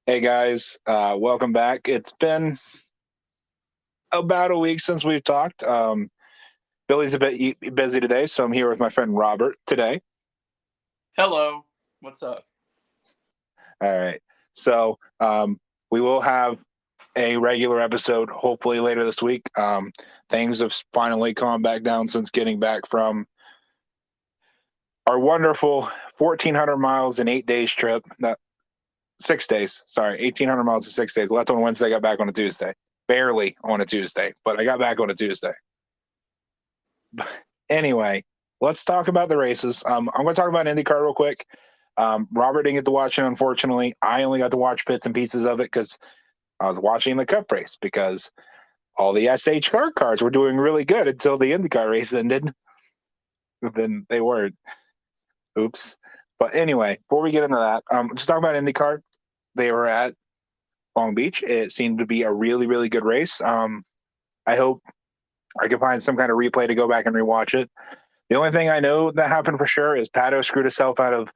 Hey guys, welcome back. It's been about a week since we've talked. Billy's a bit busy today, so I'm here with my friend Robert today. Hello. What's up? All right. So we will have a regular episode hopefully later this week. Things have finally calmed back down since getting back from our wonderful 1,400 miles in 8 days trip. No, 6 days. Sorry, 1,800 miles in 6 days. Left on Wednesday, got back on a Tuesday. Barely on a Tuesday, but I got back on a Tuesday. Anyway, let's talk about the races. I'm going to talk about IndyCar real quick. Robert didn't get to watch it, unfortunately. I only got to watch bits and pieces of it because I was watching the Cup race because all the SH cars were doing really good until the IndyCar race ended. Then they weren't. Oops. But anyway, before we get into that, just talk about IndyCar. They were at Long Beach. It seemed to be a really, really good race. I hope I can find some kind of replay to go back and rewatch it. The only thing I know that happened for sure is Pato screwed himself out of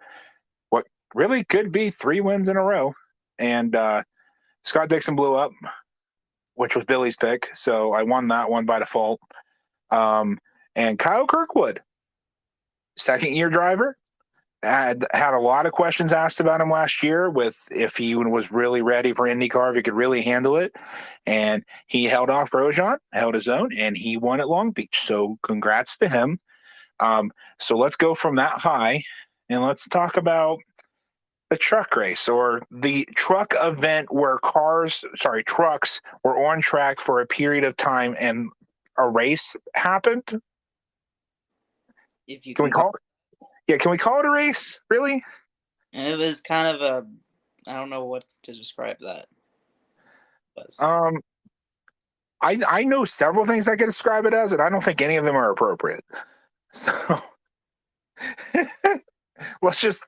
what really could be 3 wins in a row. And Scott Dixon blew up, which was Billy's pick. So I won that one by default. And Kyle Kirkwood, second year driver, had a lot of questions asked about him last year with if he was really ready for IndyCar, if he could really handle it. And he held off Grosjean, held his own, and he won at Long Beach. So congrats to him. So let's go from that high and let's talk about the truck race or the truck event where trucks were on track for a period of time and a race happened. If you Can we can call call it? Yeah, can we call it a race? Really? it was kind of a I don't know what to describe that was. Um, I know several things I could describe it as, and I don't think any of them are appropriate. So let's just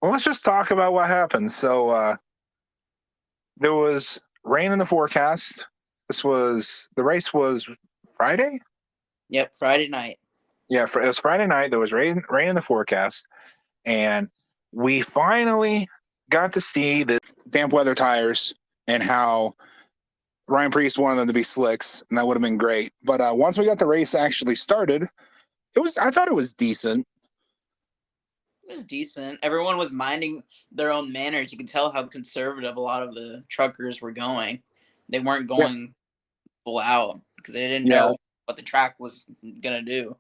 let's just talk about what happened. So there was rain in the forecast. The race was Friday. Yep, Friday night. Yeah, it was Friday night. There was rain in the forecast, and we finally got to see the damp weather tires and how Ryan Preece wanted them to be slicks, and that would have been great. But once we got the race actually started, I thought it was decent. It was decent. Everyone was minding their own manners. You could tell how conservative a lot of the truckers were going. They weren't Yeah, going full out because they didn't yeah, know what the track was gonna do.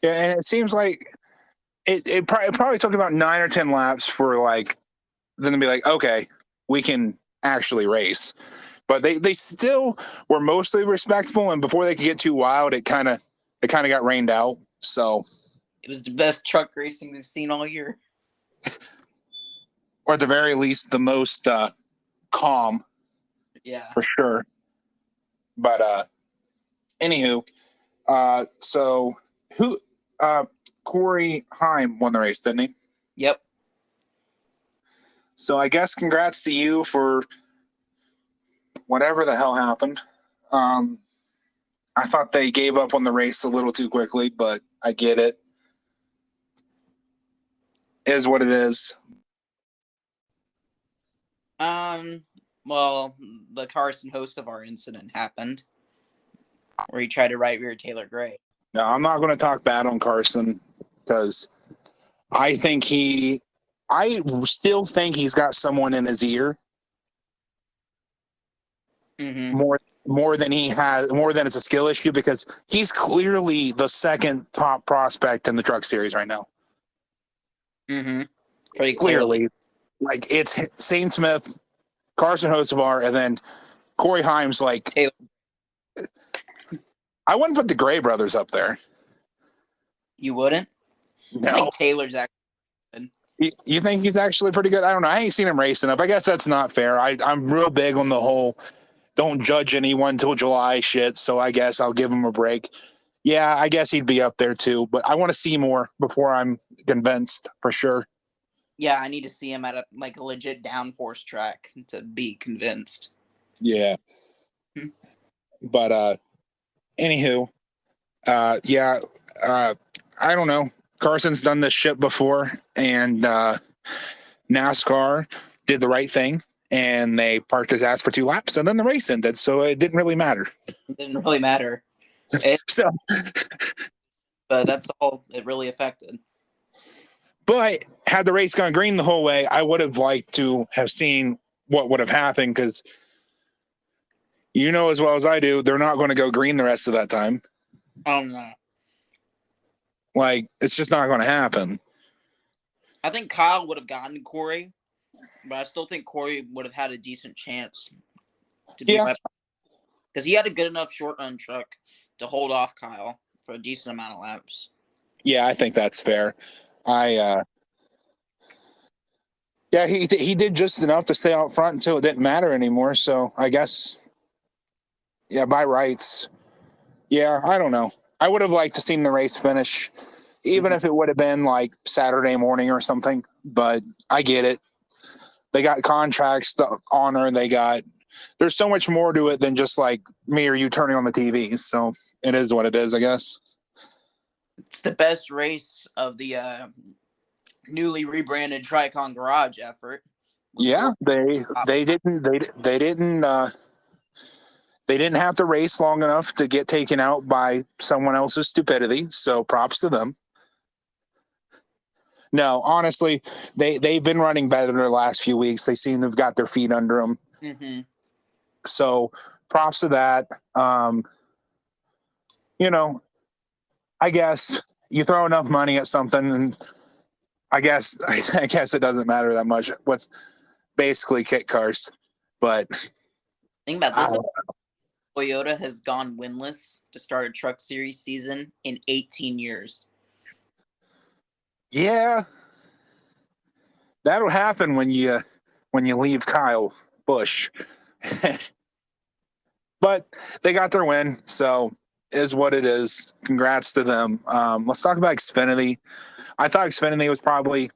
yeah. And it seems like it probably took about 9 or 10 laps for like them to be like, okay, we can actually race. But they still were mostly respectable, and before they could get too wild, it kind of got rained out. So, It was the best truck racing we've seen all year. or at the very least, the most calm Yeah. for sure. But anywho, so who Corey Heim won the race, didn't he? Yep. So I guess congrats to you for whatever the hell happened. Um, I thought they gave up on the race a little too quickly, but I get it. It is what it is. Um. Well, the Carson host of our incident happened, where he tried to right rear Taylor Gray. No, I'm not going to talk bad on Carson because I think I still think he's got someone in his ear Mm-hmm. more than it's a skill issue because he's clearly the second top prospect in the truck series right now. Mm-hmm. Pretty clearly. Clearly, like it's Shane Smith, Carson Hocevar, and then Corey Himes. Like Taylor. I wouldn't put the Gray brothers up there. You wouldn't? I No. think Taylor's actually good. You think he's actually pretty good? I don't know. I ain't seen him race enough. I guess that's not fair. I'm real big on the whole don't judge anyone till July shit, so I guess I'll give him a break. Yeah, I guess he'd be up there too, but I want to see more before I'm convinced for sure. Yeah, I need to see him at a legit downforce track to be convinced. Yeah. Hmm. But anywho, yeah, I don't know. Carson's done this shit before, and NASCAR did the right thing and they parked his ass for 2 laps, and then the race ended, so it didn't really matter. It didn't really matter. So, but that's all it really affected. but had the race gone green the whole way, I would have liked to have seen what would have happened, because you know as well as I do, they're not going to go green the rest of that time. Oh no. Like, it's just not going to happen. I think Kyle would have gotten Corey, but I still think Corey would have had a decent chance to be because he had a good enough short run truck to hold off Kyle for a decent amount of laps. Yeah, I think that's fair. He did just enough to stay out front until it didn't matter anymore. So I guess, yeah, by rights. Yeah, I don't know. I would have liked to seen the race finish, even if it would have been like Saturday morning or something. But I get it. They got contracts to honor. There's so much more to it than just like me or you turning on the TV. So it is what it is, I guess. It's the best race of the newly rebranded Tricon Garage effort. Yeah, they didn't have to race long enough to get taken out by someone else's stupidity. So props to them. No, honestly, they've been running better the last few weeks. They seem to have got their feet under them. Mm-hmm. So props to that. I guess you throw enough money at something, and I guess it doesn't matter that much with basically kit cars. But think about this: Toyota has gone winless to start a Truck Series season in 18 years. Yeah, that'll happen when you leave Kyle Busch. But they got their win, so is what it is. Congrats to them. Let's talk about Xfinity. I thought Xfinity was probably,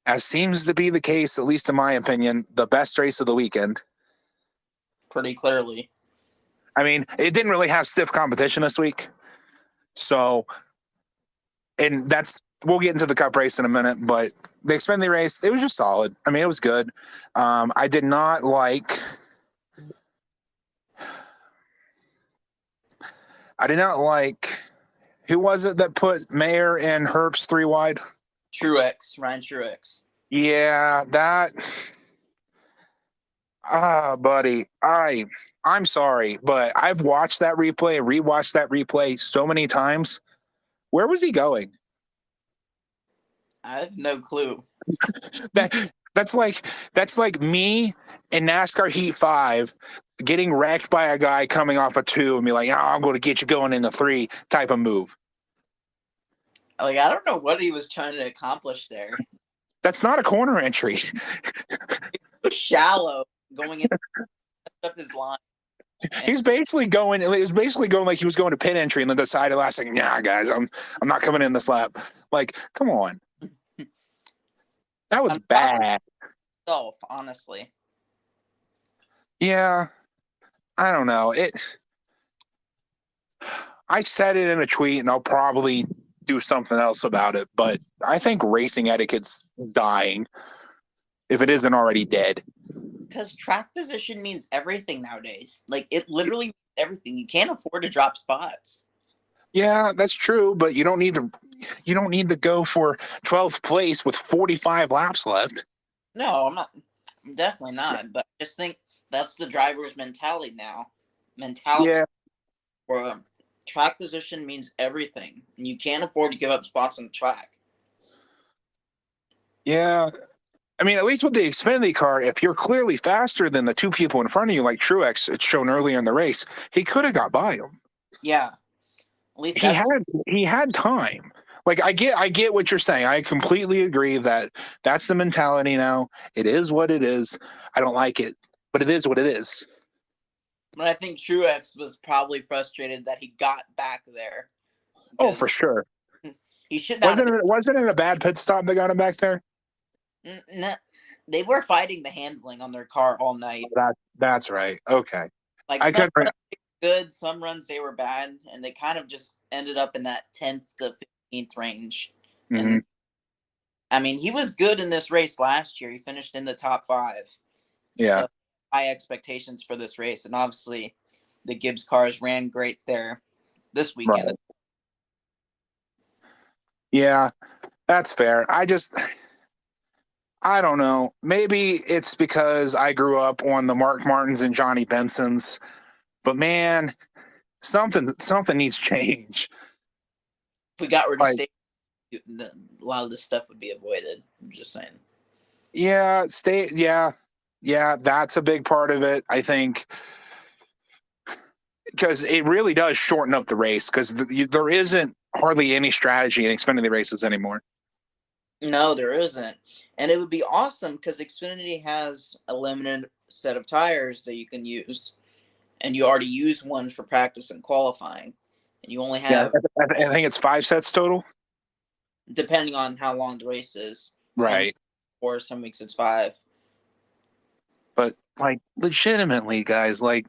as seems to be the case, at least in my opinion, the best race of the weekend. Pretty clearly. I mean, it didn't really have stiff competition this week. So, and we'll get into the Cup race in a minute, but the Xfinity race, it was just solid. I mean, it was good. I did not like who was it that put Mayer and Herbst 3 wide? Ryan Truex. Yeah, buddy, I'm sorry, but I've watched that replay and rewatched that replay so many times. Where was he going? I have no clue. That's like me in NASCAR Heat 5 getting wrecked by a guy coming off a 2 and be like, I'm going to get you going in the 3 type of move. Like, I don't know what he was trying to accomplish there. That's not a corner entry. It was shallow going in up his line. He was basically going. It was basically going like he was going to pit entry and then decided last second, nah, guys, I'm not coming in this lap. Like, come on, that was bad. Honestly. Yeah, I don't know it. I said it in a tweet, and I'll probably do something else about it. But I think racing etiquette's dying, if it isn't already dead. Because track position means everything nowadays. Like, it literally means everything. You can't afford to drop spots. Yeah, that's true, but you don't need to go for 12th place with 45 laps left. No, I'm definitely not. But I just think that's the driver's mentality now. Yeah. Where track position means everything, and you can't afford to give up spots on the track. Yeah. I mean, at least with the Xfinity car, if you're clearly faster than the 2 people in front of you, like Truex, it's shown earlier in the race, he could have got by him. Yeah. At least he had time. Like, I get what you're saying. I completely agree that that's the mentality now. It is what it is. I don't like it, but it is what it is. But I think Truex was probably frustrated that he got back there. Oh, for sure. He should not. Wasn't it a bad pit stop that got him back there? No, they were fighting the handling on their car all night. That's right. Okay. Like, some runs they were good, some runs they were bad, and they kind of just ended up in that 10th to 15th range. Mm-hmm. And I mean, he was good in this race last year. He finished in the top 5. Yeah. So high expectations for this race, and obviously the Gibbs cars ran great there this weekend. Right. Yeah, that's fair. I don't know. Maybe it's because I grew up on the Mark Martins and Johnny Bensons, but man, something needs to change. If we got rid of Like, state, a lot of this stuff would be avoided. I'm just saying. yeah, that's a big part of it, I think, because it really does shorten up the race because there isn't hardly any strategy in Xfinity races anymore. No, there isn't. And it would be awesome because Xfinity has a limited set of tires that you can use. And you already use one for practice and qualifying. And you only Yeah, have, I think it's 5 sets total. depending on how long the race is. Right. Or some weeks it's 5. But like legitimately, guys, like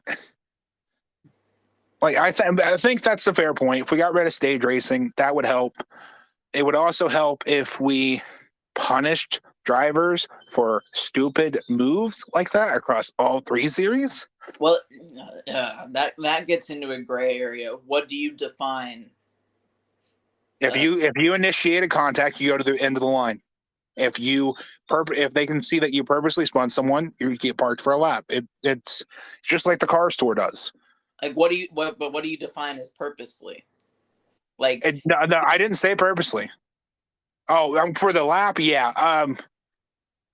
I think that's a fair point. If we got rid of stage racing, that would help. It would also help if we punished drivers for stupid moves like that across all 3 series. Well, that gets into a gray area. What do you define? If you initiate a contact, you go to the end of the line. If they can see that you purposely spun someone, you get parked for a lap. It's just like the car store does. Like, what do you define as purposely? Like, No, I didn't say purposely. Oh, for the lap, yeah.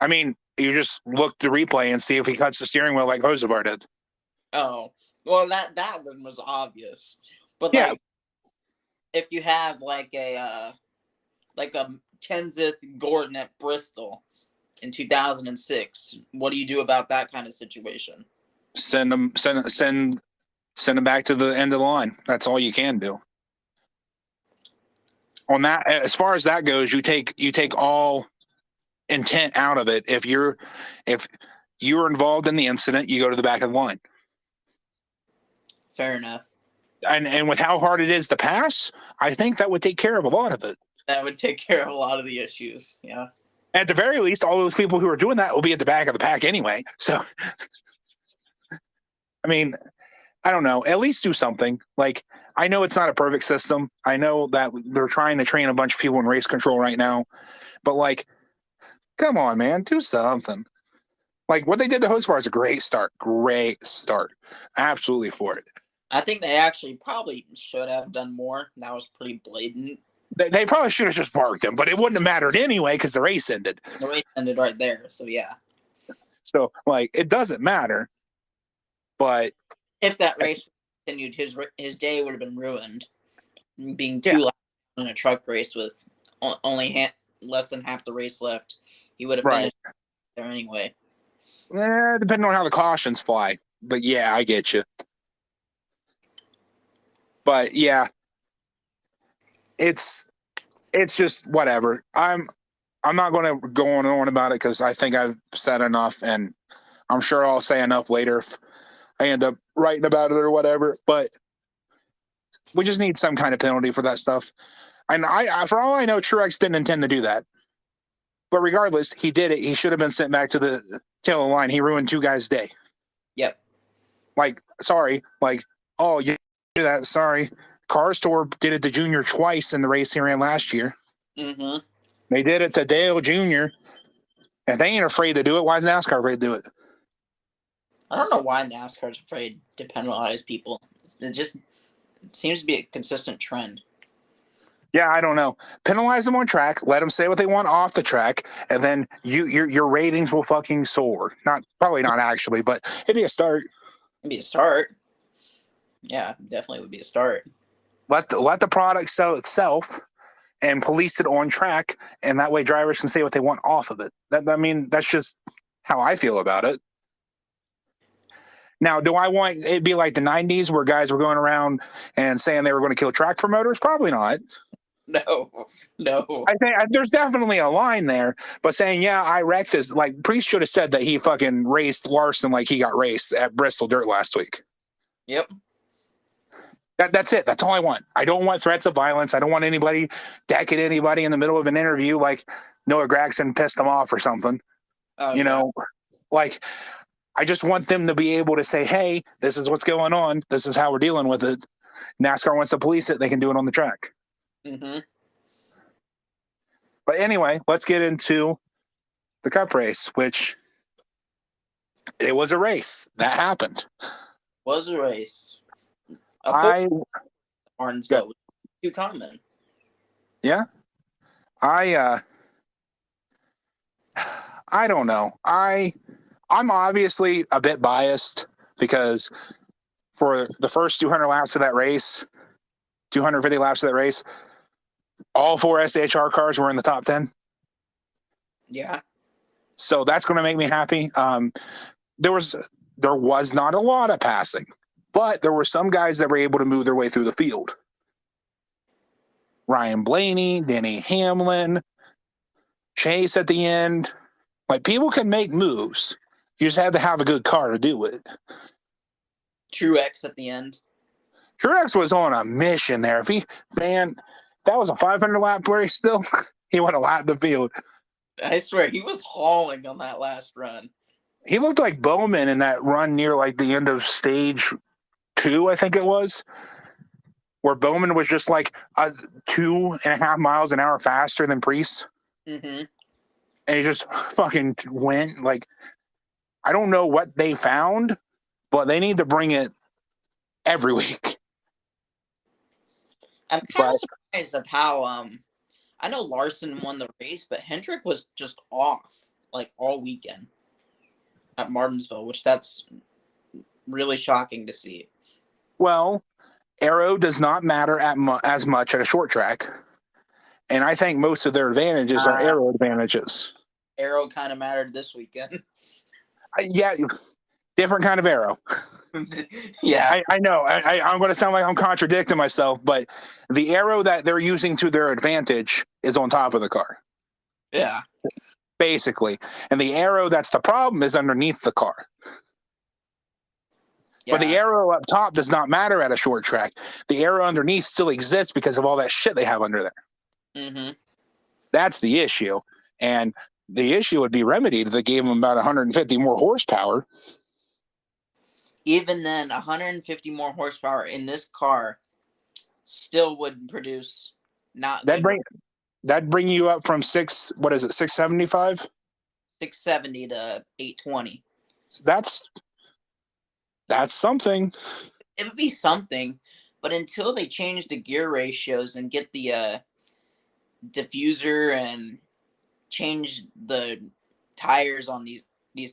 I mean, you just look the replay and see if he cuts the steering wheel like Hocevar did. oh, well, that one was obvious. But Yeah. like, if you have like a Kenseth Gordon at Bristol in 2006, what do you do about that kind of situation? Send them back to the end of the line. That's all you can do. On that, as far as that goes, you take all intent out of it. If you're involved in the incident, you go to the back of the line. Fair enough. And with how hard it is to pass, I think that would take care of a lot of it. That would take care of a lot of the issues. Yeah. At the very least, all those people who are doing that will be at the back of the pack anyway. So, I mean, I don't know. At least do something. Like, I know it's not a perfect system. I know that they're trying to train a bunch of people in race control right now. But, like, come on, man. Do something. Like, what they did to Hocevar is a great start. Great start. Absolutely for it. I think they actually probably should have done more. That was pretty blatant. They probably should have just parked him, but it wouldn't have mattered anyway because the race ended. The race ended right there. So, yeah. So, like, it doesn't matter. But if that race continued, his day would have been ruined. Being 2 laps in a truck race with only less than half the race left, he would have finished there anyway. Depending on how the cautions fly. But yeah, I get you. But yeah, it's just whatever. I'm not going to go on about it because I think I've said enough, and I'm sure I'll say enough later if I end up writing about it or whatever. But we just need some kind of penalty for that stuff. And I for all I know, Truex didn't intend to do that. But regardless, he did it. He should have been sent back to the tail of the line. He ruined 2 guys' day. Yep. Like, sorry. Like, oh, you do that. Sorry. Car Store did it to Junior twice in the race he ran last year. Mm-hmm. They did it to Dale Jr. If they ain't afraid to do it, why is NASCAR afraid to do it? I don't know why NASCAR's afraid to penalize people. It seems to be a consistent trend. Yeah, I don't know. Penalize them on track. Let them say what they want off the track, and then your ratings will fucking soar. Probably not actually, but it'd be a start. It'd be a start. Yeah, definitely would be a start. Let the product sell itself, and police it on track, and that way drivers can say what they want off of it. That's just how I feel about it. Now, do I want it to be like the 90s where guys were going around and saying they were going to kill track promoters? Probably not. No. I think there's definitely a line there, but saying, yeah, I wrecked this, like, Priest should have said that he fucking raced Larson like he got raced at Bristol Dirt last week. Yep. That's it. That's all I want. I don't want threats of violence. I don't want anybody decking anybody in the middle of an interview like Noah Gragson pissed them off or something. Oh You yeah. know, like I just want them to be able to say, hey, this is what's going on. This is how we're dealing with it. NASCAR wants to police it. They can do it on the track. Mm-hmm. But anyway, let's get into the Cup race, which it was a race that happened. Was a race. A full I Martinsville was too common. yeah. I I don't know. I'm obviously a bit biased because for the first 200 laps of that race, 250 laps of that race, all four SHR cars were in the top 10. Yeah. So that's going to make me happy. There was not a lot of passing, but there were some guys that were able to move their way through the field. Ryan Blaney, Denny Hamlin, Chase at the end. Like, people can make moves. You just have to have a good car to do it. Truex at the end. Truex was on a mission there. That was a 500 lap race still, he would have lapped the field. I swear, he was hauling on that last run. He looked like Bowman in that run near like the end of stage 2, I think it was, where Bowman was just like 2.5 miles an hour faster than Priest. Mm-hmm. And he just fucking went. Like, I don't know what they found, but they need to bring it every week. I'm kind of surprised of how I know Larson won the race, but Hendrick was just off like all weekend at Martinsville, which that's really shocking to see. Well, aero does not matter as much at a short track, and I think most of their advantages are aero advantages. Aero kind of mattered this weekend. Yeah, different kind of aero. Yeah, I know. I'm going to sound like I'm contradicting myself, but the aero that they're using to their advantage is on top of the car. Yeah. Basically. And the aero that's the problem is underneath the car. Yeah. But the aero up top does not matter at a short track. The aero underneath still exists because of all that shit they have under there. Mm-hmm. That's the issue. And the issue would be remedied if they gave them about 150 more horsepower. Even then, 150 more horsepower in this car still would produce not That'd bring you up from 675? 670 to 820. That's something. It would be something, but until they change the gear ratios and get the diffuser and change the tires on these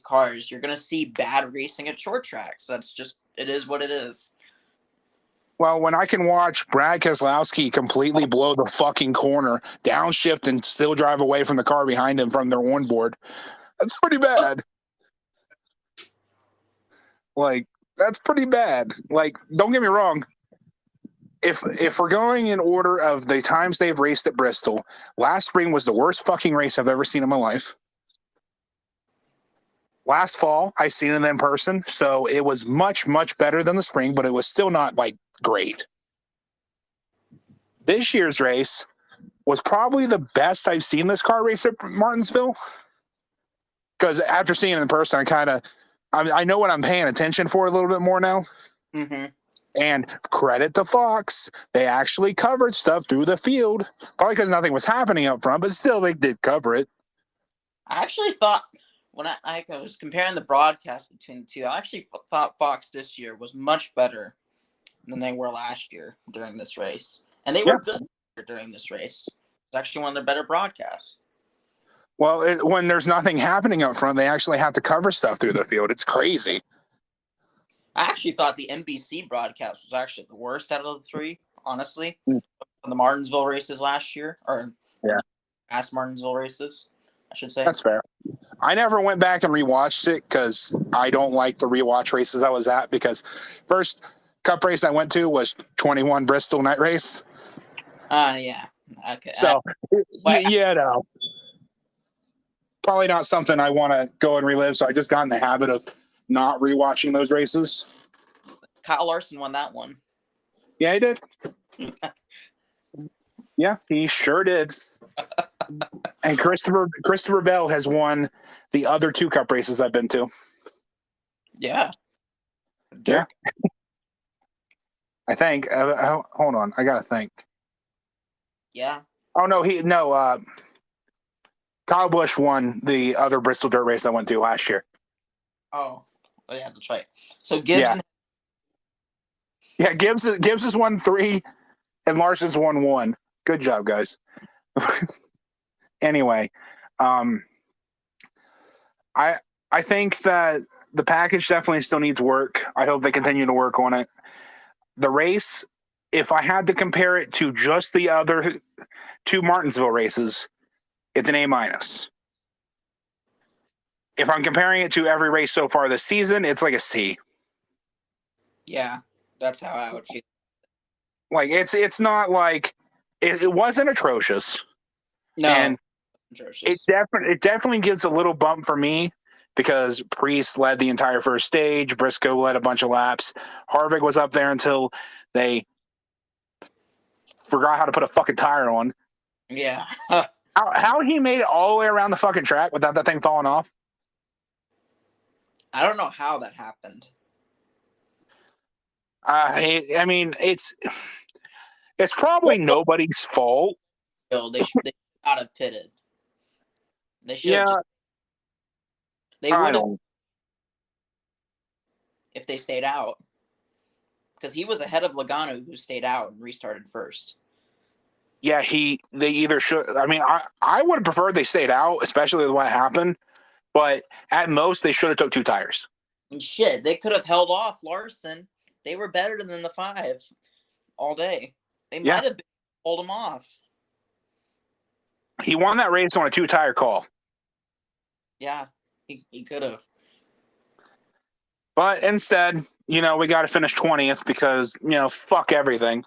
cars, you're gonna see bad racing at short tracks. It is what it is. Well, when I can watch Brad Keselowski completely blow the fucking corner, downshift, and still drive away from the car behind him from their onboard, that's pretty bad. Like, that's pretty bad. Like, don't get me wrong. If we're going in order of the times they've raced at Bristol, last spring was the worst fucking race I've ever seen in my life. Last fall, I seen it in person, so it was much, much better than the spring, but it was still not, like, great. This year's race was probably the best I've seen this car race at Martinsville. Because after seeing it in person, I know what I'm paying attention for a little bit more now. Mm-hmm. And credit to Fox, they actually covered stuff through the field. Probably because nothing was happening up front, but still they did cover it. I actually thought when I was comparing the broadcast between the two, I actually thought Fox this year was much better than they were last year during this race. And they were good during this race. It's actually one of their better broadcasts. Well, when there's nothing happening up front, they actually have to cover stuff through the field. It's crazy. I actually thought the NBC broadcast was actually the worst out of the three, honestly. The Martinsville races last year, or past Martinsville races, I should say. That's fair. I never went back and rewatched it because I don't like the rewatch races I was at, because first Cup race I went to was 21 Bristol night race. Yeah. Okay. So, no. Probably not something I want to go and relive, so I just got in the habit of not rewatching those races. Kyle Larson won that one. Yeah, he did. Yeah, he sure did. And Christopher Bell has won the other 2 Cup races I've been to. Yeah. Yeah. I think. Hold on, I gotta think. Yeah. Oh no, Kyle Busch won the other Bristol dirt race I went to last year. Oh, yeah, that's right. So Gibbs. Yeah, Gibbs has won 3, and Larson's won 1. Good job, guys. Anyway, I think that the package definitely still needs work. I hope they continue to work on it. The race, if I had to compare it to just the other 2 Martinsville races, it's an A-. If I'm comparing it to every race so far this season, it's like a C. Yeah, that's how I would feel. Like it's not like it wasn't atrocious. No, And atrocious. it definitely gives a little bump for me because Priest led the entire first stage, Briscoe led a bunch of laps, Harvick was up there until they forgot how to put a fucking tire on. Yeah. How he made it all the way around the fucking track without that thing falling off? I don't know how that happened. I mean, it's probably nobody's fault. They should not have pitted. They should have Yeah, they would have if they stayed out. Because he was ahead of Logano, who stayed out and restarted first. Yeah, they either should. I mean, I would have preferred they stayed out, especially with what happened. But at most, they should have took 2 tires. And shit, they could have held off Larson. They were better than the 5 all day. They might have pulled him off. He won that race on a 2-tire call. Yeah, he could have. But instead, we got to finish 20th because, fuck everything.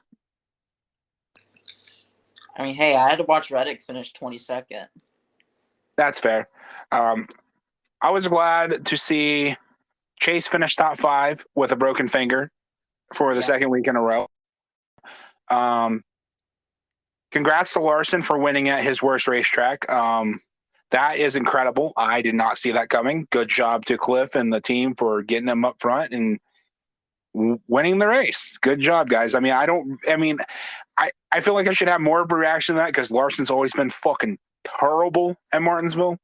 I mean, hey, I had to watch Reddick finish 22nd. That's fair. I was glad to see Chase finish top 5 with a broken finger for the second week in a row. Congrats to Larson for winning at his worst racetrack. That is incredible. I did not see that coming. Good job to Cliff and the team for getting him up front and winning the race. Good job, guys. I mean, I feel like I should have more of a reaction to that because Larson's always been fucking terrible at Martinsville.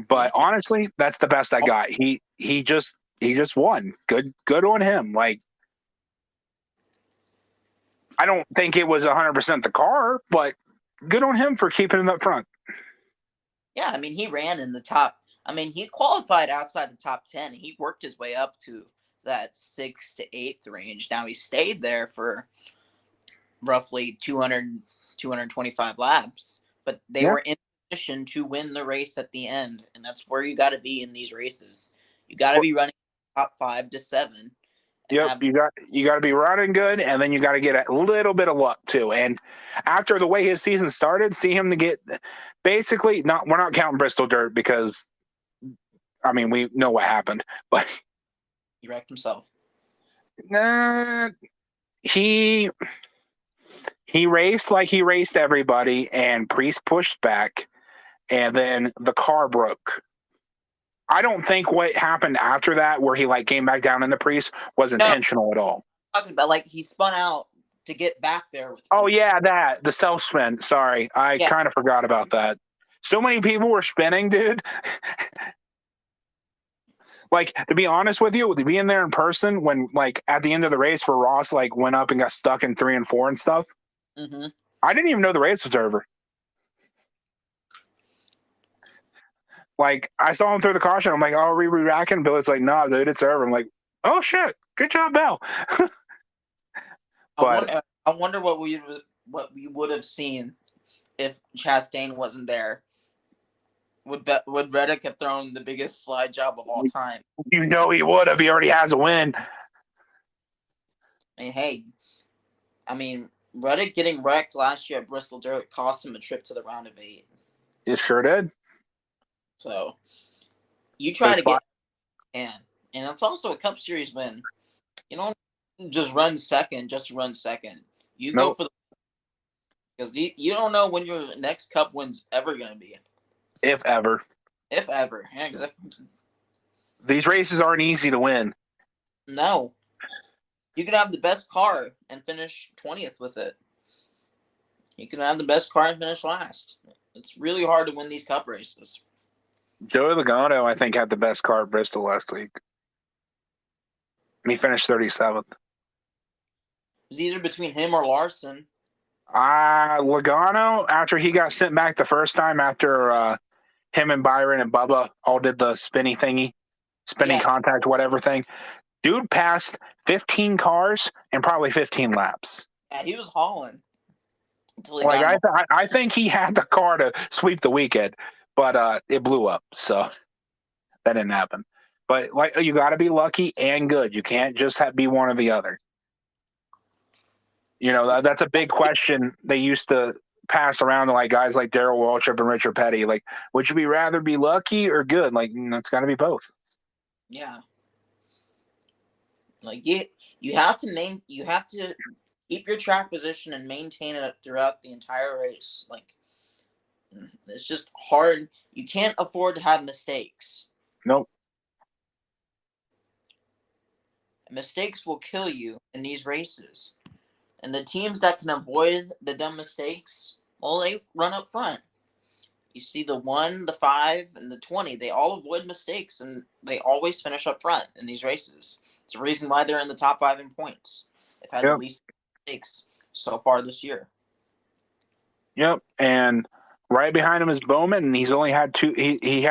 But honestly, that's the best I got. He just won. Good on him. Like, I don't think it was 100% the car, but good on him for keeping it up front. Yeah, I mean, he ran in the top. I mean, he qualified outside the top 10. He worked his way up to that 6th to 8th range. Now he stayed there for roughly 225 laps, but they were in position to win the race at the end, and that's where you got to be in these races. You got to be running top 5 to 7. Yep, you got to be running good, and then you got to get a little bit of luck too. And after the way his season started, see him to get basically we're not counting Bristol Dirt because, I mean, we know what happened, but he wrecked himself. He raced like he raced everybody, and Priest pushed back, and then the car broke. I don't think what happened after that, where he came back down in the Priest, was intentional at all. Talking about he spun out to get back there with. Oh yeah, the self spin. Sorry, I kind of forgot about that. So many people were spinning, dude. To be honest with you, being there in person when at the end of the race where Ross went up and got stuck in 3 and 4 and stuff. Mm-hmm. I didn't even know the race was over. I saw him through the caution. I'm like, oh, are we re-racking? Billy's like, no, dude, it's over. I'm like, oh, shit. Good job, Bell. I wonder what we would have seen if Chastain wasn't there. Would Reddick have thrown the biggest slide job of all time? He would have. He already has a win. I mean, Reddick getting wrecked last year at Bristol Dirt cost him a trip to the round of 8. It sure did. So you try to get and it's also a Cup Series win. just run second, just run second. You go Nope. for the because you don't know when your next Cup win's ever going to be, If ever. if ever. Yeah, exactly. These races aren't easy to win. No, you can have the best car and finish 20th with it. You can have the best car and finish last. It's really hard to win these Cup races. Joey Logano, I think, had the best car at Bristol last week. And he finished 37th. It was either between him or Larson. Logano, after he got sent back the first time, after him and Byron and Bubba all did the spinning contact, whatever thing, dude passed 15 cars and probably 15 laps. Yeah, he was hauling until he Like got I think he had the car to sweep the weekend, but it blew up, so that didn't happen. But like, you got to be lucky and good. You can't just be one or the other. You know, that's a big question they used to pass around to like guys like Darrell Waltrip and Richard Petty. Like, would you rather be lucky or good? Like, it's got to be both. Yeah. Like you have to keep your track position and maintain it throughout the entire race. Like, it's just hard. You can't afford to have mistakes. Nope. Mistakes will kill you in these races. And the teams that can avoid the dumb mistakes, well, they run up front. You see the 1, the 5, and the 20. They all avoid mistakes, and they always finish up front in these races. It's the reason why they're in the top 5 in points. They've had the least mistakes so far this year. Yep, and right behind him is Bowman, and he's only had 2. He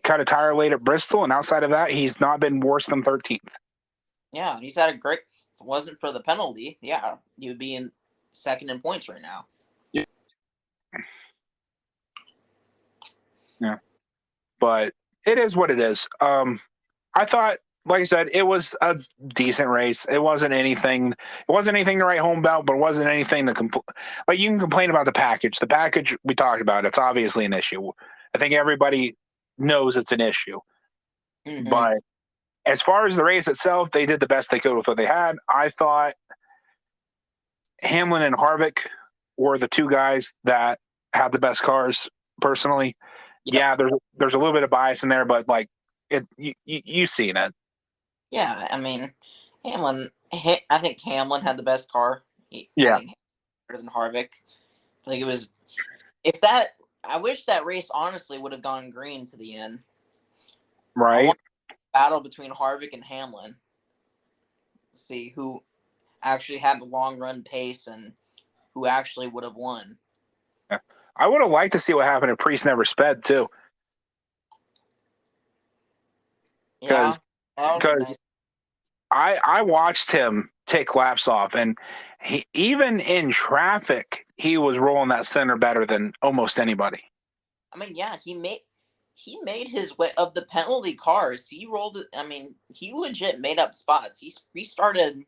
cut a tire late at Bristol, and outside of that, he's not been worse than 13th. Yeah, he's had a great. If it wasn't for the penalty, yeah, he would be in second in points right now. Yeah, but it is what it is. I thought, like I said, it was a decent race. It wasn't anything. It wasn't anything to write home about, but it wasn't anything to like, you can complain about the package. The package we talked about, it's obviously an issue. I think everybody knows it's an issue. Mm-hmm. But as far as the race itself, they did the best they could with what they had. I thought Hamlin and Harvick were the two guys that had the best cars, personally. Yep. Yeah, there's a little bit of bias in there, but like, you've seen it. Yeah, I mean, I think Hamlin had the best car. I think better than Harvick. I think it was I wish that race honestly would have gone green to the end. Right. I want a battle between Harvick and Hamlin. See who actually had the long run pace and who actually would have won. Yeah. I would have liked to see what happened if Priest never sped too. Because nice. I watched him take laps off, and he, even in traffic, he was rolling that center better than almost anybody. I mean, yeah, he made his way of the penalty cars. He rolled it. I mean, he legit made up spots. He started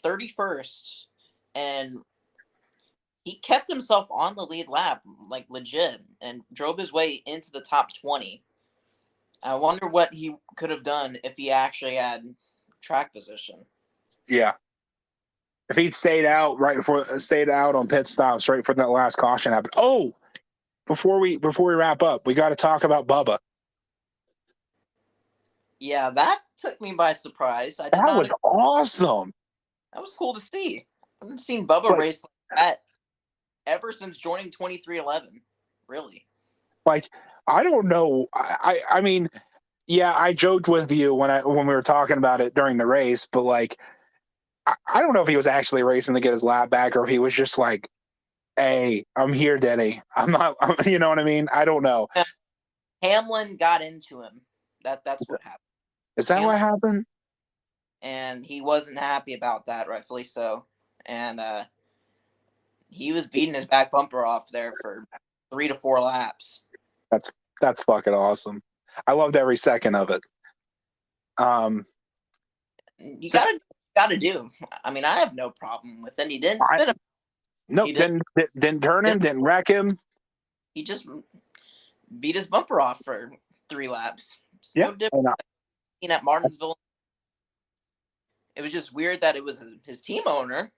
31st, and he kept himself on the lead lap, like legit, and drove his way into the top 20. I wonder what he could have done if he actually had track position. Yeah. If he'd stayed out on pit stops right for that last caution happened. Oh, before we wrap up, we got to talk about Bubba. Yeah, that took me by surprise. That was awesome. That was cool to see. I haven't seen Bubba race like that ever since joining 23XI. Really. Like, I don't know. I mean, yeah, I joked with you when we were talking about it during the race, but like, I don't know if he was actually racing to get his lap back or if he was just like, "Hey, I'm here, Denny. I'm not." You know what I mean? I don't know. Hamlin got into him. That's what happened. Is that what happened? And he wasn't happy about that, rightfully so. And he was beating his back bumper off there for 3 to 4 laps. That's fucking awesome. I loved every second of it. You gotta do. I mean, I have no problem with it. He didn't spin him. No, didn't turn him, didn't wreck him. He just beat his bumper off for 3 laps. Yeah, no different at Martinsville It was just weird that it was his team owner.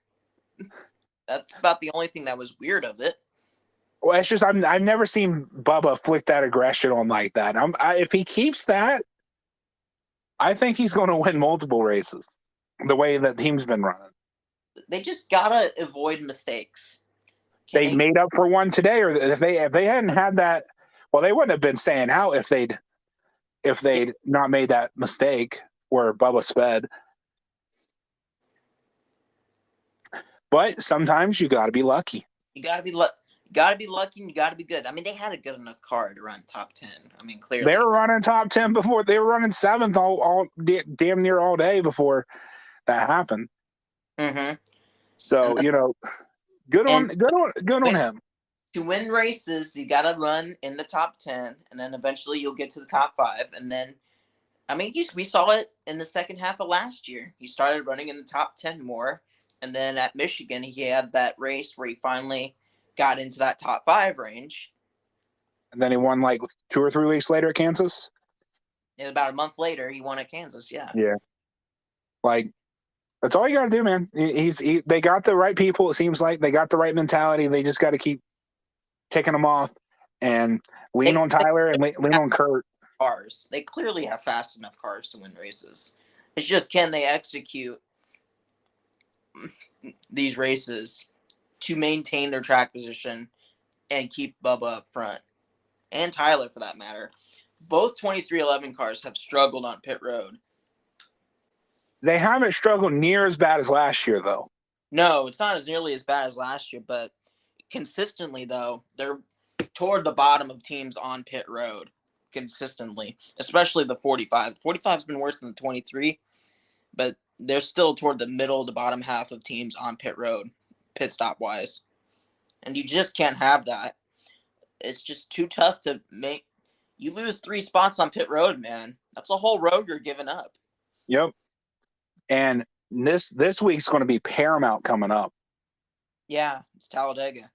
That's about the only thing that was weird of it. Well, it's just I've never seen Bubba flick that aggression on like that. If he keeps that, I think he's going to win multiple races. The way that team's been running, They just gotta avoid mistakes. they made up for one today, or if they hadn't had that, well, they wouldn't have been staying out if they'd not made that mistake where Bubba sped. But sometimes you got to be lucky. You gotta be lucky, and you gotta be good. I mean, they had a good enough car to run top 10. I mean, clearly they were running top 10 before. They were running seventh all damn near all day before that happened. Mm-hmm. So good on him. To win races, you gotta run in the top 10, and then eventually you'll get to the top 5. And then, I mean, we saw it in the second half of last year. He started running in the top 10 more, and then at Michigan, he had that race where he finally got into that top 5 range. And then he won like 2 or 3 weeks later at Kansas. And about a month later, he won at Kansas. Yeah. Yeah. Like, that's all you got to do, man. They got the right people. It seems like they got the right mentality. They just got to keep ticking them off and lean on Tyler and lean on Kurt. Cars. They clearly have fast enough cars to win races. It's just, can they execute these races to maintain their track position and keep Bubba up front, and Tyler for that matter. Both 2311 cars have struggled on pit road. They haven't struggled near as bad as last year, though. No, it's not as nearly as bad as last year, but consistently, though, they're toward the bottom of teams on pit road consistently, especially the 45. The 45 has been worse than the 23, but they're still toward the middle, the bottom half of teams on pit road, pit stop wise. And you just can't have that. It's just too tough to make. You lose 3 spots on pit road, man. That's a whole road you're giving up. Yep. And this week's going to be paramount coming up. Yeah, it's Talladega.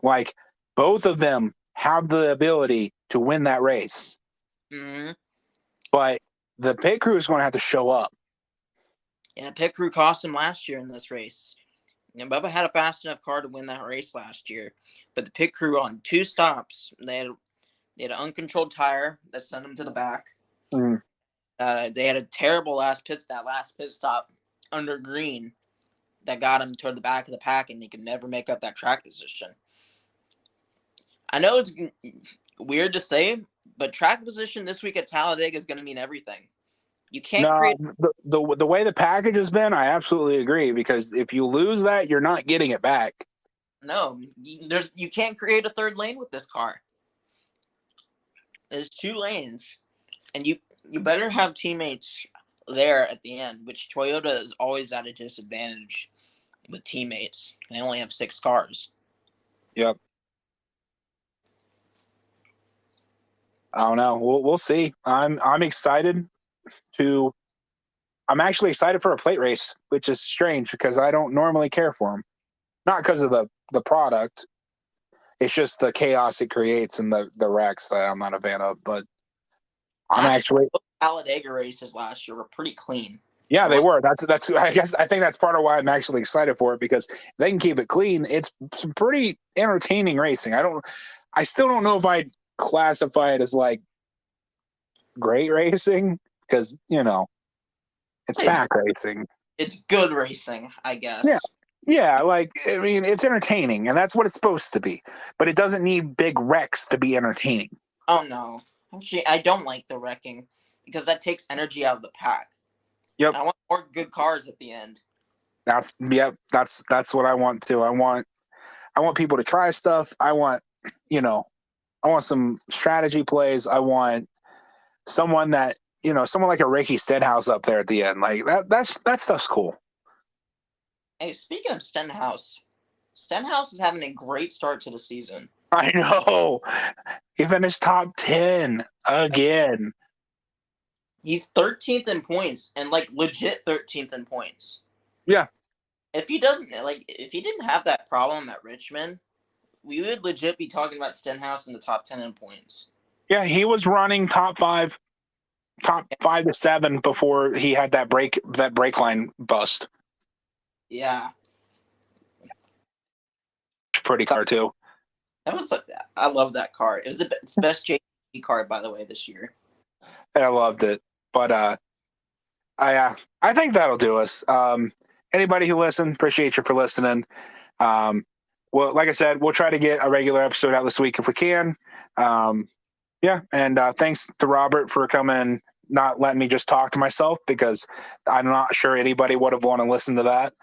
Like, both of them have the ability to win that race. Mm-hmm. But the pit crew is going to have to show up. Yeah, pit crew cost him last year in this race. And Bubba had a fast enough car to win that race last year. But the pit crew on 2 stops, they had an uncontrolled tire that sent them to the back. Mm. They had a terrible last pit stop under green that got him toward the back of the pack, and he could never make up that track position. I know it's weird to say, but track position this week at Talladega is going to mean everything. You can't create the way the package has been. I absolutely agree, because if you lose that, you're not getting it back. No, you can't create a third lane with this car. There's 2 lanes, and you better have teammates there at the end, which Toyota is always at a disadvantage with teammates. They only have 6 cars. Yep. I don't know. We'll see. I'm excited to. I'm actually excited for a plate race, which is strange because I don't normally care for them. Not because of the product. It's just the chaos it creates and the wrecks that I'm not a fan of. But I'm actually Talladega races last year were pretty clean. Yeah, they were. That's. I think that's part of why I'm actually excited for it, because if they can keep it clean, it's some pretty entertaining racing. I still don't know if I'd classify it as like great racing, because it's pack racing. It's good racing, I guess. Yeah. Like, I mean, it's entertaining, and that's what it's supposed to be. But it doesn't need big wrecks to be entertaining. Oh no, actually, I don't like the wrecking because that takes energy out of the pack. Yep. I want more good cars at the end. That's what I want too. I want people to try stuff. I want some strategy plays. I want someone like a Ricky Stenhouse up there at the end. Like that stuff's cool. Hey, speaking of Stenhouse is having a great start to the season. I know. He finished top 10 again. He's 13th in points, and like legit 13th in points. Yeah. If he didn't have that problem at Richmond, we would legit be talking about Stenhouse in the top 10 in points. Yeah, he was running top 5 top 5 to 7 before he had that brake line bust. Yeah. Pretty car too. That was I love that car. It was the best JT car, by the way, this year. I loved it. But I think that'll do us. Anybody who listened, appreciate you for listening. Well, like I said, we'll try to get a regular episode out this week if we can. Yeah, and thanks to Robert for coming and not letting me just talk to myself, because I'm not sure anybody would have wanted to listen to that.